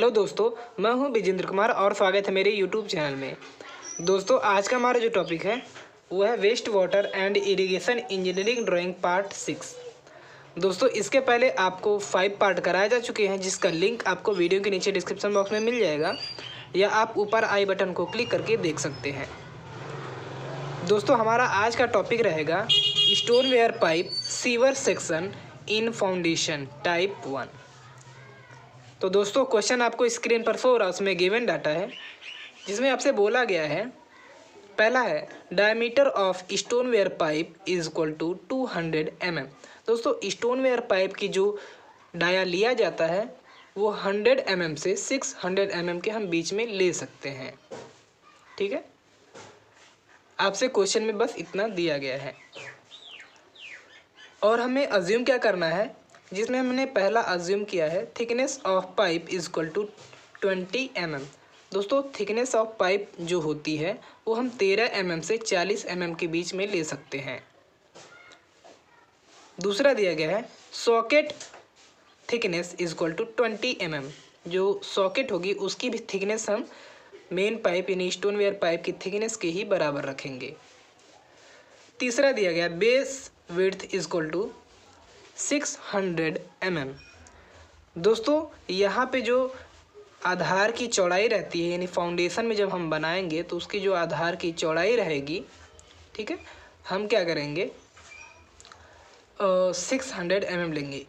Hello दोस्तों, मैं हूं विजेंद्र कुमार और स्वागत है मेरे यूट्यूब चैनल में। दोस्तों, आज का हमारा जो टॉपिक है वो है waste water and irrigation engineering drawing part 6। दोस्तों, इसके पहले आपको 5 पार्ट कराए जा चुके हैं, जिसका लिंक आपको वीडियो के नीचे डिस्क्रिप्शन बॉक्स में मिल जाएगा या आप ऊपर आई बटन को क्लिक करके देख सकते हैं। दोस्तों, हमारा आज का टॉपिक रहेगा stoneware pipe sewer section in foundation type 1। तो दोस्तों, क्वेश्चन आपको स्क्रीन पर शो हो रहा है, उसमें गिवन डाटा है जिसमें आपसे बोला गया है, पहला है diameter of stoneware pipe is equal to 200 mm। दोस्तों, स्टोनवेयर पाइप की जो डाया लिया जाता है वो 100 mm से 600 mm के हम बीच में ले सकते हैं। ठीक है, आपसे क्वेश्चन में बस इतना दिया गया है और हमें अज्यूम क्या करना है, जिसमें हमने पहला अज्यूम किया है thickness of pipe is equal to 20 mm। दोस्तों, थिकनेस ऑफ पाइप जो होती है वो हम 13 mm से 40 mm के बीच में ले सकते हैं। दूसरा दिया गया है socket thickness is equal to 20 mm। जो सॉकेट होगी उसकी भी थिकनेस हम मेन पाइप यानी स्टोनवेयर पाइप की थिकनेस के ही बराबर रखेंगे। तीसरा दिया गया base width is equal to 600 mm। दोस्तों, यहाँ पे जो आधार की चौड़ाई रहती है यानी फाउंडेशन में जब हम बनाएंगे तो उसकी जो आधार की चौड़ाई रहेगी, ठीक है, हम क्या करेंगे 600 mm लेंगे।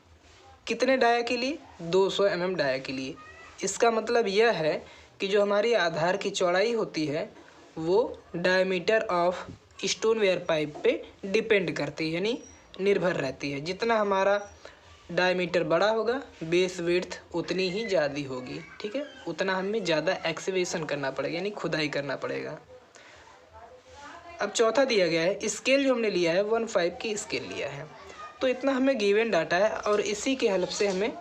कितने डाया के लिए? 200 mm डाया के लिए। इसका मतलब यह है कि जो हमारी आधार की चौड़ाई होती है वो डायमीटर ऑफ स्टोनवेयर पाइप पे डिपेंड करती है यानी निर्भर रहती है। जितना हमारा डायमीटर बड़ा होगा बेस विड्थ उतनी ही ज़्यादा होगी। ठीक है, उतना हमें ज़्यादा एक्सकेवेशन करना पड़ेगा यानी खुदाई करना पड़ेगा। अब चौथा दिया गया है स्केल, जो हमने लिया है 1/5 की स्केल लिया है। तो इतना हमें गिवन डाटा है और इसी के हेल्प से हमें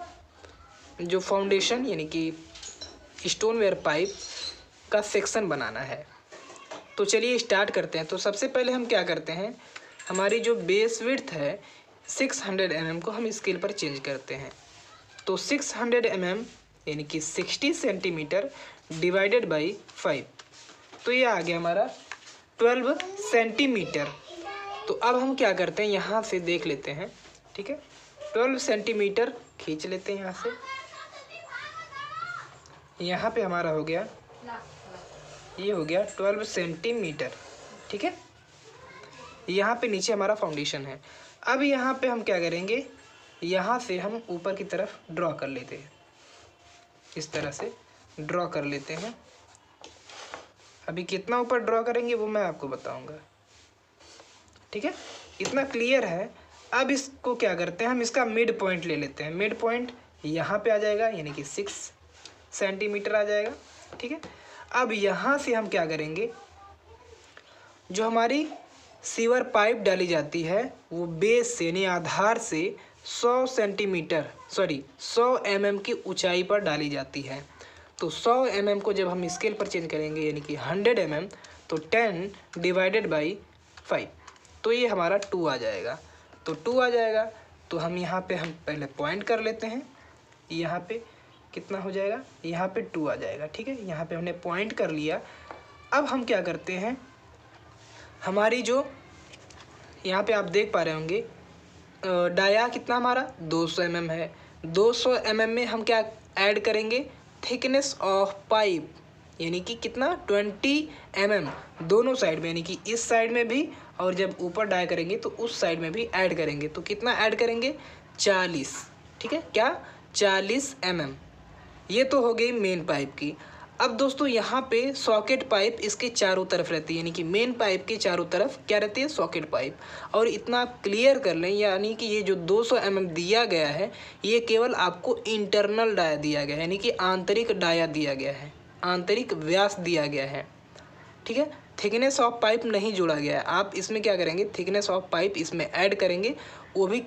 जो फाउंडेशन यानी कि स्टोनवेयर पाइप का सेक्शन बनाना है। तो चलिए स्टार्ट करते हैं। तो सबसे पहले हम क्या करते हैं, हमारी जो बेस विड्थ है 600 mm को हम स्केल पर चेंज करते हैं। तो 600 mm यानी कि 60 सेंटीमीटर डिवाइडेड बाई 5, तो ये आ गया हमारा 12 सेंटीमीटर। तो अब हम क्या करते हैं, यहाँ से देख लेते हैं। ठीक है, 12 सेंटीमीटर खींच लेते हैं यहाँ से। यहाँ पे हमारा हो गया, ये हो गया 12 सेंटीमीटर। ठीक है, यहाँ पे नीचे हमारा फाउंडेशन है। अब यहाँ पे हम क्या करेंगे, यहाँ से हम ऊपर की तरफ ड्रॉ कर लेते हैं, इस तरह से ड्रॉ कर लेते हैं। अभी कितना ऊपर ड्रॉ करेंगे वो मैं आपको बताऊंगा। ठीक है, इतना क्लियर है। अब इसको क्या करते हैं, हम इसका मिड पॉइंट ले लेते हैं। मिड पॉइंट यहाँ पे आ जाएगा यानी कि 6 सेंटीमीटर आ जाएगा। ठीक है, अब यहाँ से हम क्या करेंगे, जो हमारी सीवर पाइप डाली जाती है वो बेस से यानी आधार से 100 mm की ऊंचाई पर डाली जाती है। तो 100 mm को जब हम स्केल पर चेंज करेंगे यानी कि 100 mm, तो 10 डिवाइडेड बाई 5, तो ये हमारा 2 आ जाएगा। तो 2 आ जाएगा तो हम यहाँ पे हम पहले पॉइंट कर लेते हैं। यहाँ पे कितना हो जाएगा, यहाँ पे 2 आ जाएगा। ठीक है, यहाँ पे हमने पॉइंट कर लिया। अब हम क्या करते हैं, हमारी जो यहाँ पे आप देख पा रहे होंगे डाया कितना हमारा 200 mm है। 200 mm में हम क्या ऐड करेंगे, थिकनेस ऑफ पाइप यानी कि कितना 20 mm दोनों साइड में, यानी कि इस साइड में भी और जब ऊपर डाया करेंगे तो उस साइड में भी ऐड करेंगे। तो कितना ऐड करेंगे 40। ठीक है, क्या 40 mm। ये तो हो गई मेन पाइप की। अब दोस्तों, यहाँ पे सॉकेट पाइप इसके चारों तरफ रहती है यानी कि मेन पाइप के चारों तरफ क्या रहती है, सॉकेट पाइप। और इतना क्लियर कर लें यानी कि ये जो 200 mm दिया गया है ये केवल आपको इंटरनल डाया दिया गया है यानी कि आंतरिक डाया दिया गया है, आंतरिक व्यास दिया गया है। ठीक है, थिकनेस ऑफ पाइप नहीं जोड़ा गया है। आप इसमें क्या करेंगे, थिकनेस ऑफ पाइप इसमें ऐड करेंगे, वो भी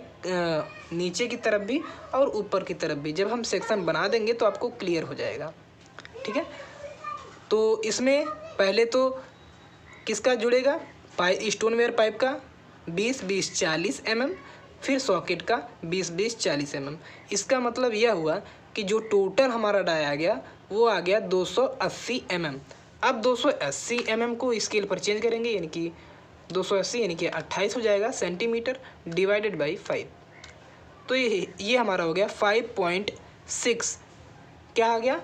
नीचे की तरफ भी और ऊपर की तरफ भी। जब हम सेक्शन बना देंगे तो आपको क्लियर हो जाएगा। ठीक है, तो इसमें पहले तो किसका जुड़ेगा, स्टोनवेयर पाइप का 20-20-40 mm, फिर सॉकेट का 20-20-40 mm। इसका मतलब यह हुआ कि जो टोटल हमारा डाई आ गया वो आ गया 280 mm। अब 280 mm को स्केल पर चेंज करेंगे, यानी कि 280 यानी कि 28 हो जाएगा सेंटीमीटर डिवाइडेड बाई 5। तो ये हमारा हो गया 5.6 क्या आ गया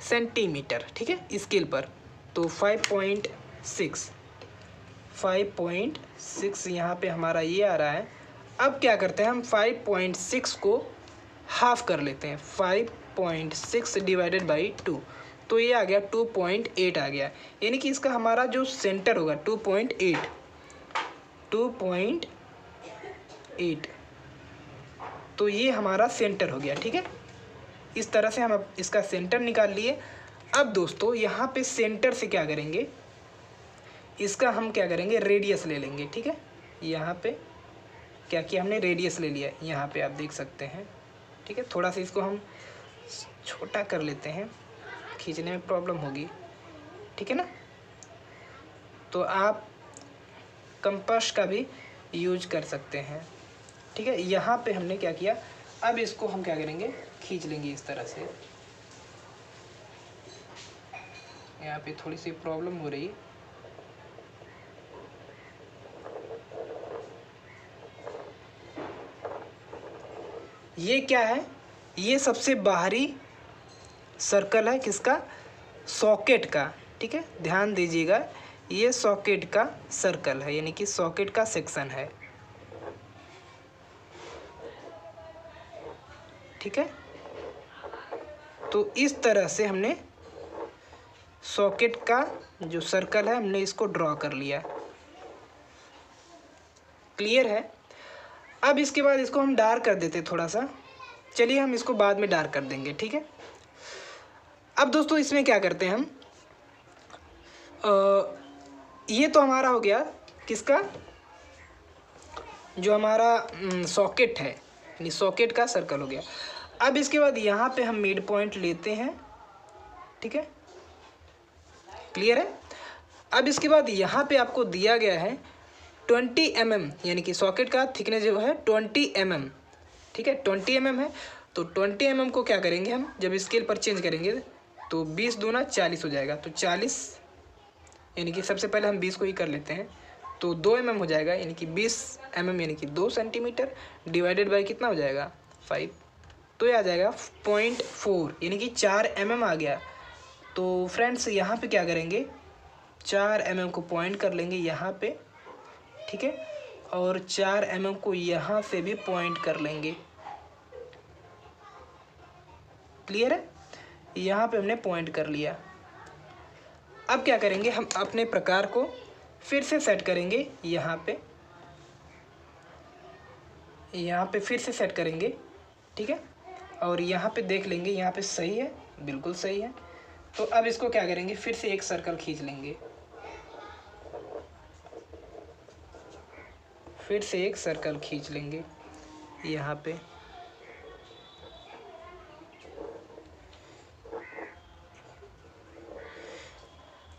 सेंटीमीटर, ठीक है, स्केल पर। तो 5.6 यहाँ पे हमारा ये आ रहा है। अब क्या करते हैं हम 5.6 को हाफ कर लेते हैं, 5.6 डिवाइडेड बाई 2, तो ये आ गया 2.8 आ गया, यानी कि इसका हमारा जो सेंटर होगा 2.8 तो ये हमारा सेंटर हो गया, ठीक है। इस तरह से हम अब इसका सेंटर निकाल लिए। अब दोस्तों यहाँ पे सेंटर से क्या करेंगे, इसका हम क्या करेंगे रेडियस ले लेंगे, ठीक है। यहाँ पे क्या किया हमने, रेडियस ले लिया, यहाँ पे आप देख सकते हैं, ठीक है। थोड़ा सा इसको हम छोटा कर लेते हैं, खींचने में प्रॉब्लम होगी, ठीक है ना। तो आप कंपास का भी यूज कर सकते हैं, ठीक है। यहाँ पे हमने क्या किया, अब इसको हम क्या करेंगे खींच लेंगे इस तरह से। यहाँ पे थोड़ी सी प्रॉब्लम हो रही है, ये क्या है, ये सबसे बाहरी सर्कल है किसका, सॉकेट का, ठीक है। ध्यान दीजिएगा, ये सॉकेट का सर्कल है, यानी कि सॉकेट का सेक्शन है, ठीक है। तो इस तरह से हमने सॉकेट का जो सर्कल है हमने इसको ड्रॉ कर लिया, क्लियर है। अब इसके बाद इसको हम डार्क कर देते थोड़ा सा, चलिए हम इसको बाद में डार्क कर देंगे, ठीक है। अब दोस्तों इसमें क्या करते हैं हम, ये तो हमारा हो गया किसका, जो हमारा सॉकेट है, यानी सॉकेट का सर्कल हो गया। अब इसके बाद यहाँ पे हम मिड पॉइंट लेते हैं, ठीक है, क्लियर है। अब इसके बाद यहाँ पे आपको दिया गया है 20 mm, यानी कि सॉकेट का थिकनेस जो है 20 mm, ठीक है, 20 mm है। तो 20 mm को क्या करेंगे हम, जब स्केल पर चेंज करेंगे तो 20 दूना 40 हो जाएगा, तो 40 यानी कि सबसे पहले हम 20 को ही कर लेते हैं, तो 2 mm हो जाएगा, यानी कि 20 mm यानी कि 2 सेंटीमीटर डिवाइडेड बाई कितना हो जाएगा 5, तो ये आ जाएगा 0.4 यानी कि 4 mm आ गया। तो फ्रेंड्स यहाँ पे क्या करेंगे, 4 mm को पॉइंट कर लेंगे यहाँ पे, ठीक है, और 4 mm को यहाँ से भी पॉइंट कर लेंगे, क्लियर है। यहाँ पे हमने पॉइंट कर लिया। अब क्या करेंगे, हम अपने प्रकार को फिर से सेट करेंगे, यहाँ पे फिर से सेट करेंगे, ठीक है, और यहाँ पे देख लेंगे, यहाँ पे सही है, बिल्कुल सही है। तो अब इसको क्या करेंगे, फिर से एक सर्कल खींच लेंगे, फिर से एक सर्कल खींच लेंगे यहाँ पे,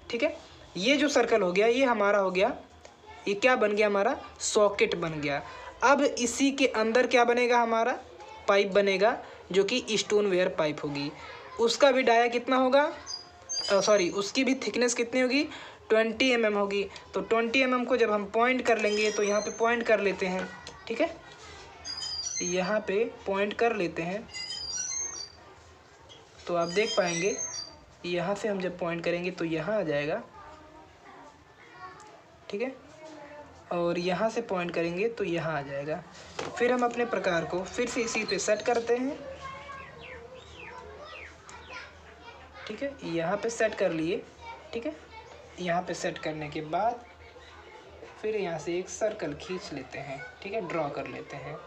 ठीक है। ये जो सर्कल हो गया ये हमारा हो गया, ये क्या बन गया, हमारा सॉकेट बन गया। अब इसी के अंदर क्या बनेगा, हमारा पाइप बनेगा, जो कि स्टोन वेयर पाइप होगी। उसका भी डाया कितना होगा, सॉरी उसकी भी थिकनेस कितनी होगी, 20 mm होगी। तो 20 mm को जब हम पॉइंट कर लेंगे, तो यहाँ पे पॉइंट कर लेते हैं, ठीक है, यहाँ पे पॉइंट कर लेते हैं, तो आप देख पाएंगे यहाँ से हम जब पॉइंट करेंगे तो यहाँ आ जाएगा, ठीक है, और यहाँ से पॉइंट करेंगे तो यहाँ आ जाएगा। फिर हम अपने प्रकार को फिर से इसी पे सेट करते हैं, ठीक है, यहाँ पे सेट कर लिए, ठीक है। यहाँ पे सेट करने के बाद फिर यहाँ से एक सर्कल खींच लेते हैं, ठीक है, ड्रॉ कर लेते हैं।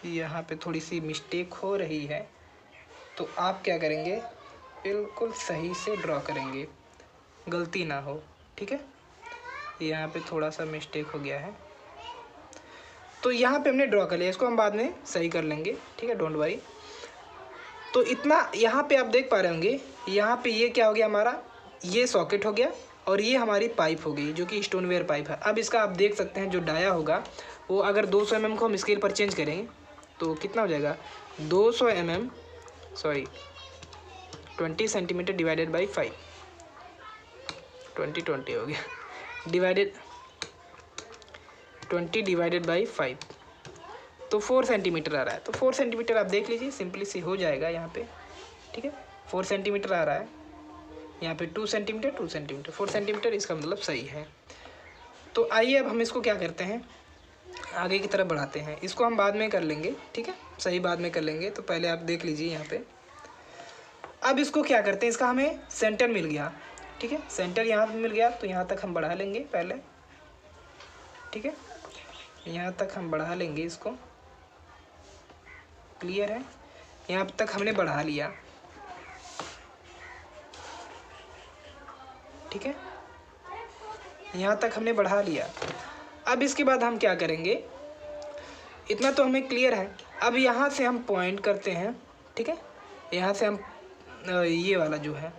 यहाँ पे थोड़ी सी मिस्टेक हो रही है, तो आप क्या करेंगे, बिल्कुल सही से ड्रॉ करेंगे, गलती ना हो, ठीक है। यहाँ पे थोड़ा सा मिस्टेक हो गया है, तो यहाँ पे हमने ड्रॉ कर लिया, इसको हम बाद में सही कर लेंगे, ठीक है, डोंट वरी। तो इतना यहाँ पे आप देख पा रहे होंगे, यहाँ पे ये क्या हो गया हमारा, ये सॉकेट हो गया और ये हमारी पाइप हो गई जो कि स्टोनवेयर पाइप है। अब इसका आप देख सकते हैं जो डाया होगा वो अगर 200 mm को हम स्केल पर चेंज करेंगे तो कितना हो जाएगा, 200 mm 20 सेंटीमीटर डिवाइडेड बाई 5, 20 हो गया, डिवाइडेड 20 डिवाइडेड बाई 5 तो 4 सेंटीमीटर आ रहा है। तो 4 सेंटीमीटर आप देख लीजिए, सिंपली सी हो जाएगा यहाँ पे, ठीक है। 4 सेंटीमीटर आ रहा है, यहाँ पे 2 सेंटीमीटर 2 सेंटीमीटर 4 सेंटीमीटर, इसका मतलब सही है। तो आइए अब हम इसको क्या करते हैं, आगे की तरफ बढ़ाते हैं। इसको हम बाद में कर लेंगे, ठीक है, सही बाद में कर लेंगे। तो पहले आप देख लीजिए यहाँ पे, अब इसको क्या करते हैं, इसका हमें सेंटर मिल गया, ठीक है, सेंटर यहाँ पे मिल गया तो यहाँ तक हम बढ़ा लेंगे पहले, ठीक है, यहाँ तक हम बढ़ा लेंगे इसको, क्लियर है, यहाँ तक हमने बढ़ा लिया, ठीक है, यहाँ तक हमने बढ़ा लिया। अब इसके बाद हम क्या करेंगे, इतना तो हमें क्लियर है। अब यहाँ से हम पॉइंट करते हैं, ठीक है, यहाँ से हम ये वाला जो है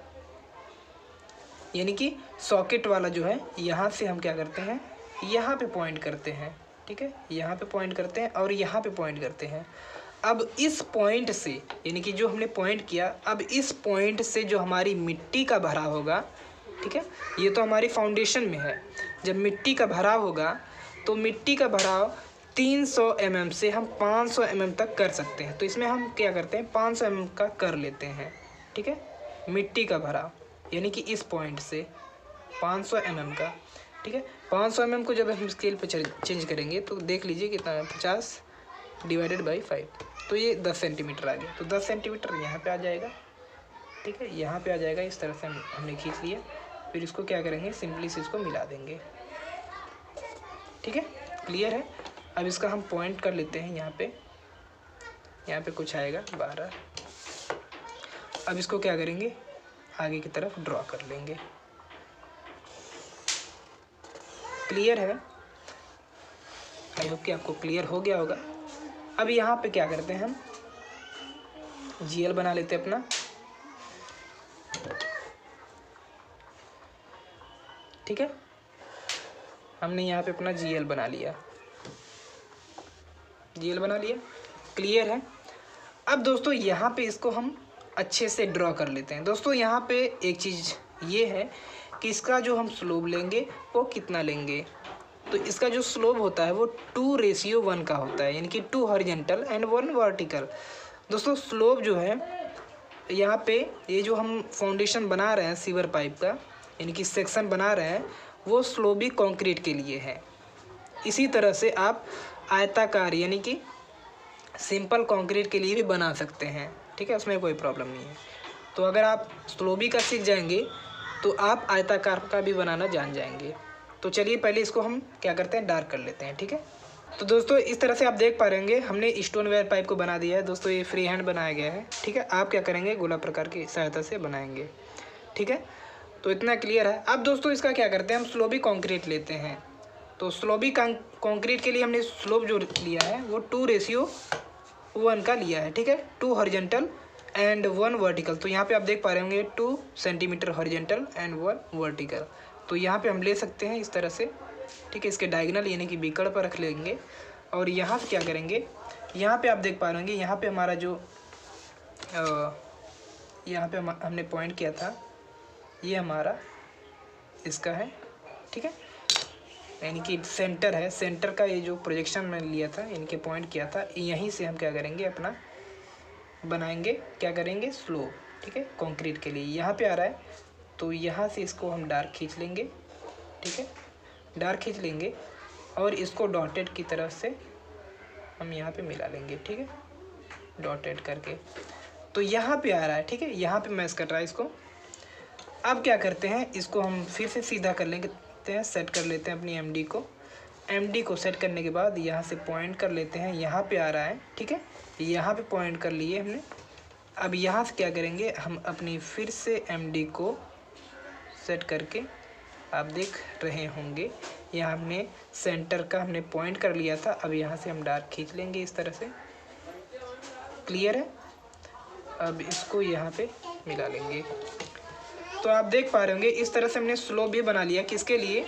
यानी कि सॉकेट वाला जो है, यहाँ से हम क्या करते हैं, यहाँ पे पॉइंट करते हैं, ठीक है, यहाँ पे पॉइंट करते हैं और यहाँ पे पॉइंट करते हैं। अब इस पॉइंट से यानी कि जो हमने पॉइंट किया, अब इस पॉइंट से जो हमारी मिट्टी का भराव होगा, ठीक है, ये तो हमारी फाउंडेशन में है, जब मिट्टी का भराव होगा तो मिट्टी का भराव 300 mm से हम 500 mm तक कर सकते हैं। तो इसमें हम क्या करते हैं, 500 mm का कर लेते हैं, ठीक है, मिट्टी का भराव यानी कि इस पॉइंट से 500 mm का, ठीक है। 500 mm को जब हम स्केल पे चेंज करेंगे तो देख लीजिए कितना है, 50 डिवाइडेड बाई 5, तो ये 10 सेंटीमीटर आ गया। तो 10 सेंटीमीटर यहाँ पे आ जाएगा, ठीक है, यहाँ पे आ जाएगा। इस तरह से हमने खींच लिया, फिर इसको क्या करेंगे, सिंपली से इसको मिला देंगे, ठीक है, क्लियर है। अब इसका हम पॉइंट कर लेते हैं, यहाँ पे कुछ आएगा 12। अब इसको क्या करेंगे, आगे की तरफ ड्रॉ कर लेंगे, क्लियर है, आई होप कि आपको क्लियर हो गया होगा। अब यहाँ पे क्या करते हैं, हम GL बना लेते हैं अपना, ठीक है, हमने यहाँ पे अपना GL बना लिया, क्लियर है। अब दोस्तों यहाँ पे इसको हम अच्छे से ड्रॉ कर लेते हैं। दोस्तों यहाँ पे एक चीज़ ये है कि इसका जो हम स्लोप लेंगे वो कितना लेंगे, तो इसका जो स्लोप होता है वो 2:1 का होता है, यानी कि 2 हॉरिजॉन्टल एंड 1 वर्टिकल। दोस्तों स्लोप जो है यहाँ पे, ये जो हम फाउंडेशन बना रहे हैं सीवर पाइप का, यानी कि सेक्शन बना रहे हैं, वो स्लोप भी कंक्रीट के लिए है। इसी तरह से आप आयताकार यानी कि सिंपल कंक्रीट के लिए भी बना सकते हैं, ठीक है, उसमें कोई प्रॉब्लम नहीं है। तो अगर आप स्लोबी का सीख जाएंगे तो आप आयताकार का भी बनाना जान जाएंगे। तो चलिए पहले इसको हम क्या करते हैं, डार्क कर लेते हैं, ठीक है। तो दोस्तों इस तरह से आप देख पा रहे होंगे हमने स्टोनवेयर पाइप को बना दिया है। दोस्तों ये फ्री हैंड बनाया गया है, ठीक है, आप क्या करेंगे, गोला प्रकार की सहायता से बनाएंगे, ठीक है। तो इतना क्लियर है। अब दोस्तों इसका क्या करते हैं, हम स्लोबी कॉन्क्रीट लेते हैं। तो स्लोबी कॉन्क्रीट के लिए हमने स्लोप जो लिया है वो 2:1 का लिया है, ठीक है, 2 हॉरिजॉन्टल एंड 1 वर्टिकल। तो यहाँ पे आप देख पा रहे होंगे 2 सेंटीमीटर हॉरिजॉन्टल एंड 1 वर्टिकल। तो यहाँ पे हम ले सकते हैं इस तरह से, ठीक है, इसके डायगोनल यानी कि बिकड़ पर रख लेंगे और यहाँ से क्या करेंगे, यहाँ पे आप देख पा रहे होंगे, यहाँ पे हमारा जो यहाँ पे हमने पॉइंट किया था, ये हमारा इसका है, ठीक है, यानी कि सेंटर है, सेंटर का ये जो प्रोजेक्शन में लिया था, इनके पॉइंट किया था, यहीं से हम क्या करेंगे, अपना बनाएंगे, क्या करेंगे, स्लोप, ठीक है, कंक्रीट के लिए यहाँ पे आ रहा है। तो यहाँ से इसको हम डार्क खींच लेंगे, ठीक है, डार्क खींच लेंगे और इसको डॉटेड की तरफ से हम यहाँ पे मिला लेंगे, ठीक है, डॉटेड करके। तो यहाँ पे आ रहा है, ठीक है, यहाँ पे मैच कर रहा है इसको। अब क्या करते हैं, इसको हम फिर से सीधा कर लेंगे, सेट कर लेते हैं अपनी एमडी को सेट करने के बाद यहाँ से पॉइंट कर लेते हैं, यहाँ पे आ रहा है, ठीक है, यहाँ पे पॉइंट कर लिए हमने। अब यहाँ से क्या करेंगे, हम अपनी फिर से एमडी को सेट करके, आप देख रहे होंगे यहाँ हमने सेंटर का हमने पॉइंट कर लिया था। अब यहाँ से हम डार्क खींच लेंगे इस तरह से, क्लियर है। अब इसको यहाँ पे मिला लेंगे। तो आप देख पा रहे होंगे इस तरह से हमने स्लोप भी बना लिया, किसके लिए,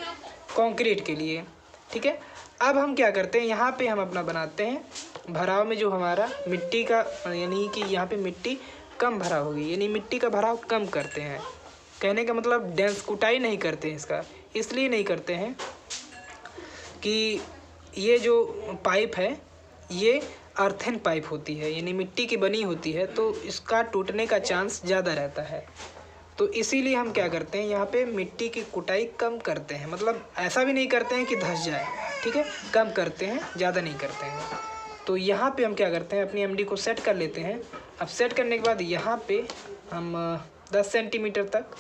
कंक्रीट के लिए, ठीक है। अब हम क्या करते हैं, यहाँ पे हम अपना बनाते हैं भराव में जो हमारा मिट्टी का, यानी कि यहाँ पे मिट्टी कम भरा होगी, यानी मिट्टी का भराव कम करते हैं। कहने का मतलब डेंस कुटाई नहीं करते हैं इसका, इसलिए नहीं करते हैं कि ये जो पाइप है ये अर्थन पाइप होती है, यानी मिट्टी की बनी होती है, तो इसका टूटने का चांस ज़्यादा रहता है। तो इसीलिए हम क्या करते हैं, यहाँ पे मिट्टी की कुटाई कम करते हैं, मतलब ऐसा भी नहीं करते हैं कि धंस जाए, ठीक है, कम करते हैं, ज़्यादा नहीं करते हैं। तो यहाँ पे हम क्या करते हैं, अपनी एमडी को सेट कर लेते हैं। अब सेट करने के बाद यहाँ पे हम 10 सेंटीमीटर तक,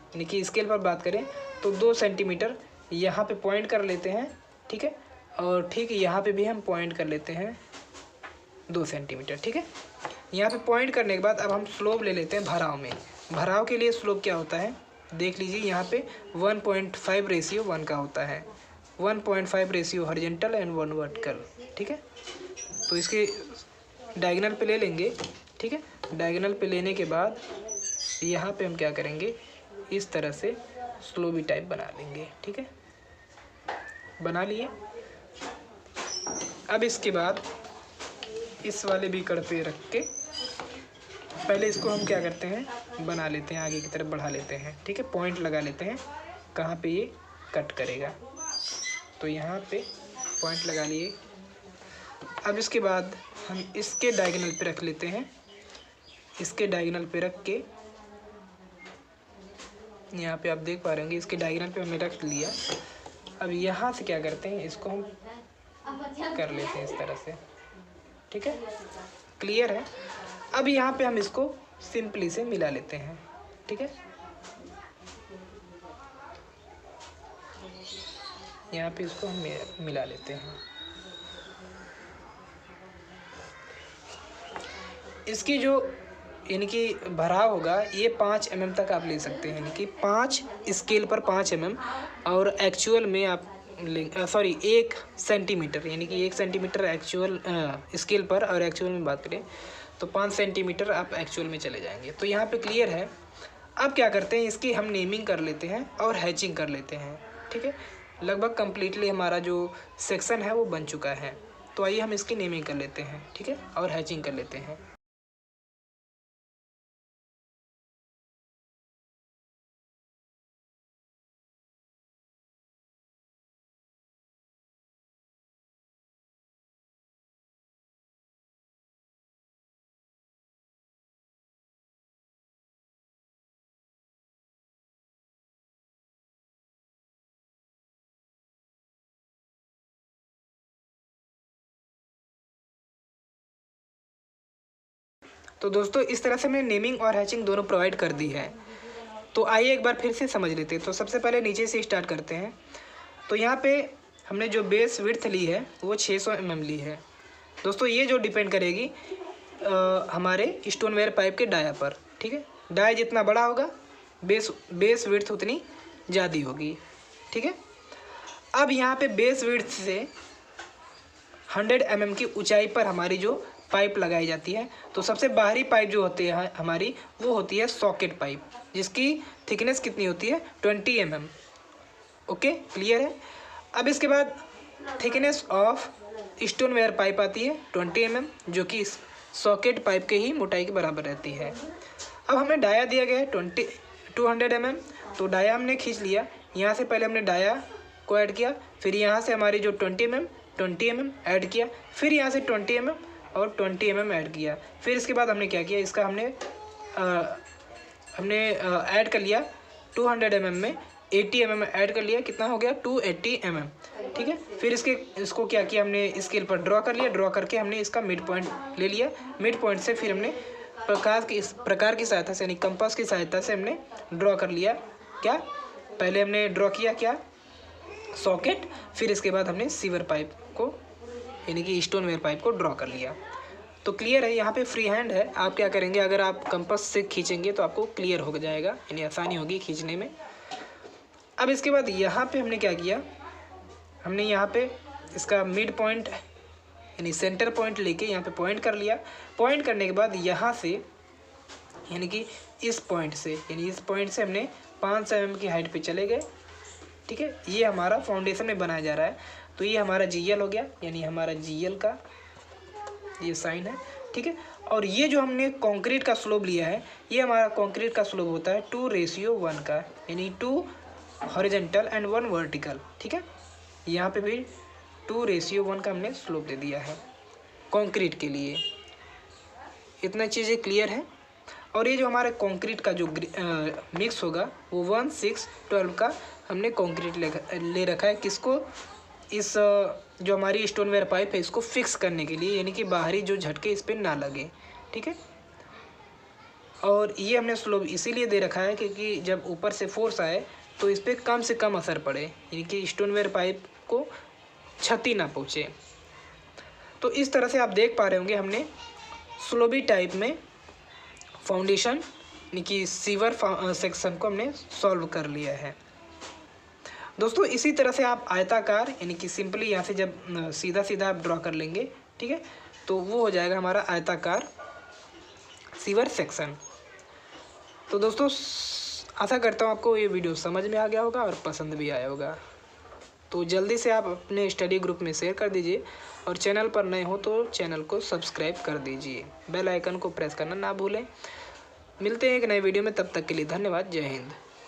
यानी कि स्केल पर बात करें तो 2 सेंटीमीटर यहाँ पे पॉइंट कर लेते हैं, ठीक है। और ठीक यहाँ पे भी हम पॉइंट कर लेते हैं 2 सेंटीमीटर, ठीक है। यहाँ पे पॉइंट करने के बाद अब हम स्लोप ले लेते हैं भराव में। भराव के लिए स्लोप क्या होता है, देख लीजिए यहाँ पे 1.5:1 का होता है, 1.5 रेशियो हॉरिजॉन्टल एंड 1 वर्टिकल, ठीक है। तो इसके डायगोनल पे ले लेंगे, ठीक है। डायगोनल पे लेने के बाद यहाँ पे हम क्या करेंगे, इस तरह से स्लोबी टाइप बना लेंगे, ठीक है, बना लिए। अब इसके बाद इस वाले बीकड़ पे रख के पहले इसको हम क्या करते हैं, बना लेते हैं, आगे की तरफ बढ़ा लेते हैं, ठीक है। पॉइंट लगा लेते हैं कहाँ पे ये कट करेगा, तो यहाँ पे पॉइंट लगा लिए। अब इसके बाद हम इसके डायगोनल पे रख लेते हैं, इसके डायगोनल पे रख के यहाँ पे आप देख पा रहे होंगे इसके डायगोनल पे हमने रख लिया। अब यहाँ से क्या करते हैं, इसको हम कर लेते हैं इस तरह से, ठीक है, क्लियर है। अब यहाँ पे हम इसको सिंपली से मिला लेते हैं, ठीक है। यहाँ पे इसको हम मिला लेते हैं। इसकी जो यानी कि भराव होगा ये 5 mm तक आप ले सकते हैं, यानी कि 5 स्केल पर 5 mm, और एक्चुअल में आप 1 सेंटीमीटर, यानी कि 1 सेंटीमीटर एक्चुअल स्केल पर, और एक्चुअल में बात करें तो 5 सेंटीमीटर आप एक्चुअल में चले जाएंगे। तो यहाँ पे क्लियर है। अब क्या करते हैं, इसकी हम नेमिंग कर लेते हैं और हैचिंग कर लेते हैं, ठीक है। लगभग कम्प्लीटली हमारा जो सेक्शन है वो बन चुका है। तो आइए हम इसकी नेमिंग कर लेते हैं, ठीक है, और हैचिंग कर लेते हैं। तो दोस्तों इस तरह से मैंने नेमिंग और हैचिंग दोनों प्रोवाइड कर दी है। तो आइए एक बार फिर से समझ लेते हैं। तो सबसे पहले नीचे से स्टार्ट करते हैं। तो यहाँ पे हमने जो बेस विड्थ ली है वो 600 mm ली है। दोस्तों ये जो डिपेंड करेगी हमारे स्टोनवेयर पाइप के डाया पर, ठीक है। डाया जितना बड़ा होगा बेस विड्थ उतनी ज़्यादा होगी, ठीक है। अब यहाँ पे बेस विड्थ से 100 mm की ऊंचाई पर हमारी जो पाइप लगाई जाती है, तो सबसे बाहरी पाइप जो होती है हमारी वो होती है सॉकेट पाइप, जिसकी थिकनेस कितनी होती है 20 mm। ओके, क्लियर है। अब इसके बाद थिकनेस ऑफ स्टोनवेयर पाइप आती है 20 mm, जो कि सॉकेट पाइप के ही मोटाई के बराबर रहती है। अब हमें डाया दिया गया है 200 mm, तो डाया हमने खींच लिया। यहाँ से पहले हमने डाया को ऐड किया, फिर यहाँ से हमारी जो 20 mm ऐड किया, फिर यहाँ से 20 mm और 20 mm ऐड किया। फिर इसके बाद हमने क्या किया, इसका हमने ऐड कर लिया 200 mm में 80 mm ऐड कर लिया, कितना हो गया 280 mm, ठीक है। फिर इसको क्या किया, हमने स्केल पर ड्रॉ कर लिया। ड्रॉ करके हमने इसका मिड पॉइंट ले लिया। मिड पॉइंट से फिर हमने प्रकार की सहायता से, यानी कंपास की सहायता से हमने ड्रॉ कर लिया। क्या पहले हमने ड्रॉ किया, क्या सॉकेट, फिर इसके बाद हमने सीवर पाइप को, यानी कि स्टोनवेयर पाइप को ड्रॉ कर लिया। तो क्लियर है। यहाँ पे फ्री हैंड है, आप क्या करेंगे, अगर आप कंपास से खींचेंगे तो आपको क्लियर हो जाएगा, यानी आसानी होगी खींचने में। अब इसके बाद यहाँ पे हमने क्या किया, हमने यहाँ पे इसका मिड पॉइंट यानी सेंटर पॉइंट लेके यहाँ पे पॉइंट कर लिया। पॉइंट करने के बाद यहाँ से यानी कि इस पॉइंट से हमने 500 mm की हाइट पे चले गए। ठीक है, ये हमारा फाउंडेशन में बनाया जा रहा है। तो ये हमारा GL हो गया, यानी हमारा GL का ये साइन है। ठीक है, और ये जो हमने कंक्रीट का स्लोप लिया है, ये हमारा कंक्रीट का स्लोप होता है 2:1 का, यानी 2 हॉरिजॉन्टल एंड 1 वर्टिकल। ठीक है, यहाँ पे भी 2:1 का हमने स्लोप दे दिया है कंक्रीट के लिए। इतना चीज़ें क्लियर है। और ये जो हमारे कंक्रीट का जो मिक्स होगा वो 1:6:12 का हमने कंक्रीट ले रखा है। किसको? इस जो हमारी स्टोनवेयर पाइप है इसको फिक्स करने के लिए, यानी कि बाहरी जो झटके इस पर ना लगे। ठीक है, और ये हमने स्लोप इसीलिए दे रखा है क्योंकि जब ऊपर से फोर्स आए तो इस पर कम से कम असर पड़े, यानी कि स्टोनवेयर पाइप को क्षति ना पहुँचे। तो इस तरह से आप देख पा रहे होंगे हमने स्लोबी टाइप में फाउंडेशन यानी कि सीवर सेक्शन को हमने सॉल्व कर लिया है। दोस्तों इसी तरह से आप आयताकार यानी कि सिंपली यहाँ से जब सीधा सीधा आप ड्रॉ कर लेंगे, ठीक है, तो वो हो जाएगा हमारा आयताकार सीवर सेक्शन। तो दोस्तों आशा करता हूँ आपको ये वीडियो समझ में आ गया होगा और पसंद भी आया होगा। तो जल्दी से आप अपने स्टडी ग्रुप में शेयर कर दीजिए और चैनल पर नए हो तो चैनल को सब्सक्राइब कर दीजिए, बेल आइकन को प्रेस करना ना भूलें। मिलते हैं एक नए वीडियो में, तब तक के लिए धन्यवाद। जय हिंद।